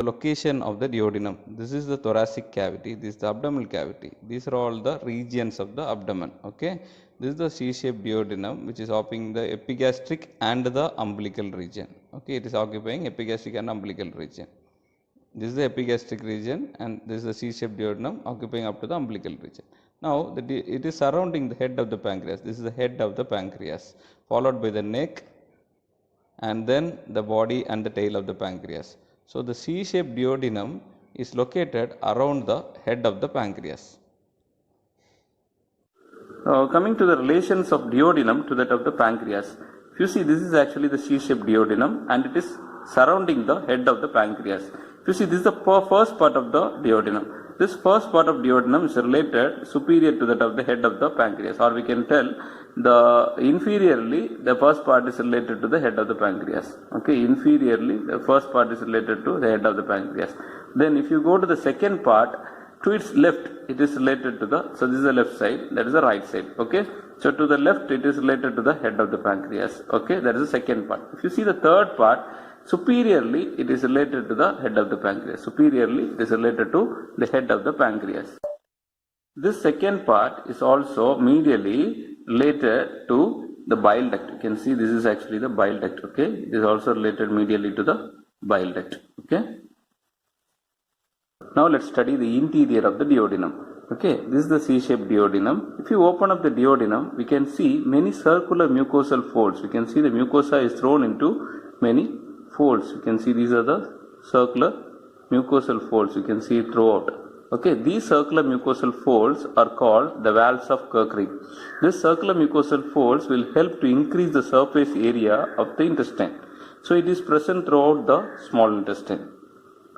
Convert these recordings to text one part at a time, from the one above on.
the location of the duodenum. This is the thoracic cavity, this is the abdominal cavity. These are all the regions of the abdomen. Okay, this is the C-shaped duodenum, which is occupying the epigastric and the umbilical region. Okay, it is occupying epigastric and umbilical region. This is the epigastric region, and this is the C-shaped duodenum occupying up to the umbilical region. Now, it is surrounding the head of the pancreas. This is the head of the pancreas, followed by the neck, and then the body and the tail of the pancreas. So, the C-shaped duodenum is located around the head of the pancreas. Coming to the relations of duodenum to that of the pancreas. If you see, this is actually the C-shaped duodenum and it is surrounding the head of the pancreas. If you see, this is the first part of the duodenum. This first part of duodenum is related superior to that of the head of the pancreas, or we can tell the inferiorly the first part is related to the head of the pancreas. Okay, inferiorly the first part is related to the head of the pancreas. Then if you go to the second part, to its left it is related to the, so this is the left side, that is the right side. Okay, so to the left it is related to the head of the pancreas. Okay, that is the second part. If you see the third part, superiorly it is related to the head of the pancreas. Superiorly it is related to the head of the pancreas. This second part is also medially related to the bile duct. You can see this is actually the bile duct. Okay, it is also related medially to the bile duct. Okay. Now let's study the interior of the duodenum. Okay, this is the C-shaped duodenum. If you open up the duodenum, we can see many circular mucosal folds. We can see the mucosa is thrown into many folds. You can see these are the circular mucosal folds. You can see throughout. Okay, these circular mucosal folds are called the valves of Kerckring. This circular mucosal folds will help to increase the surface area of the intestine. So it is present throughout the small intestine.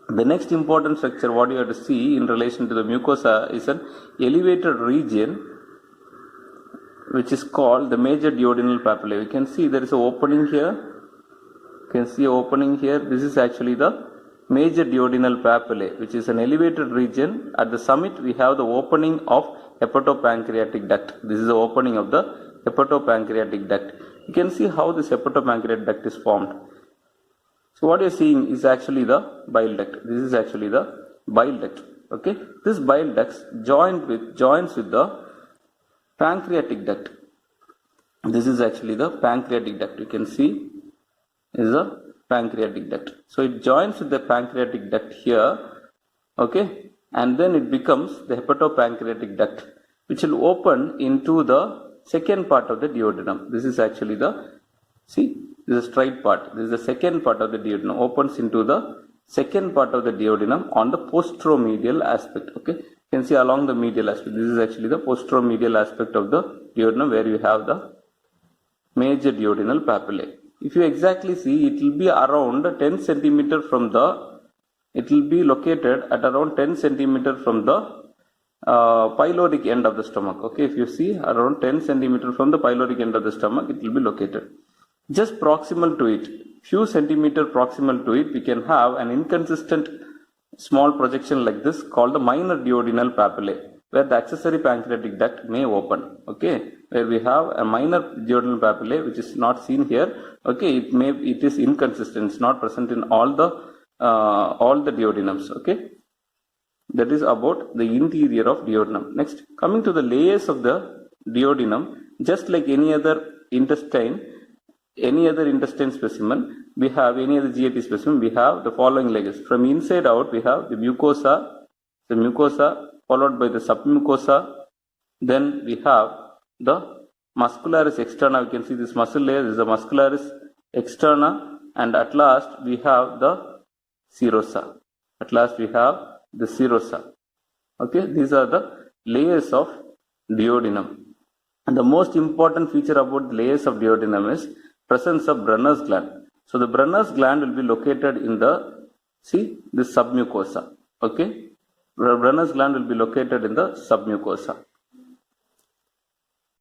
The next important structure what you have to see in relation to the mucosa is an elevated region which is called the major duodenal papillae. We can see there is an opening here. You can see an opening here. This is actually the major duodenal papillae, which is an elevated region. At the summit we have the opening of hepatopancreatic duct. This is the opening of the hepatopancreatic duct. You can see how this hepatopancreatic duct is formed. So what you are seeing is actually the bile duct. This is actually the bile duct. Okay, this bile duct joins with the pancreatic duct. This is actually the pancreatic duct. You can see is the pancreatic duct. So it joins with the pancreatic duct here. Okay, and then it becomes the hepatopancreatic duct, which will open into the second part of the duodenum. This is actually the, see, this is a straight part. This is the second part of the duodenum. Opens into the second part of the duodenum on the posteromedial aspect. Okay, you can see along the medial aspect. This is actually the posteromedial aspect of the duodenum where you have the major duodenal papillae. If you exactly see, it will be around 10 centimeter from the, it will be located at around 10 centimeter from the pyloric end of the stomach. Okay, if you see around 10 centimeter from the pyloric end of the stomach, it will be located. Just proximal to it, few centimeter proximal to it, we can have an inconsistent small projection like this called the minor duodenal papillae, where the accessory pancreatic duct may open. Okay, where we have a minor duodenal papillae which is not seen here. Okay, it is inconsistent. It's not present in all the duodenums. Okay, that is about the interior of duodenum. Next, coming to the layers of the duodenum, just like any other intestine specimen, we have any other GAT specimen, we have the following layers. From inside out, we have the mucosa followed by the submucosa. Then we have the muscularis externa. You can see this muscle layer. This is the muscularis externa, and at last we have the serosa. Okay, these are the layers of duodenum. And the most important feature about the layers of duodenum is presence of Brunner's gland. So the Brunner's gland will be located in the, this submucosa. Okay, Brunner's gland will be located in the submucosa.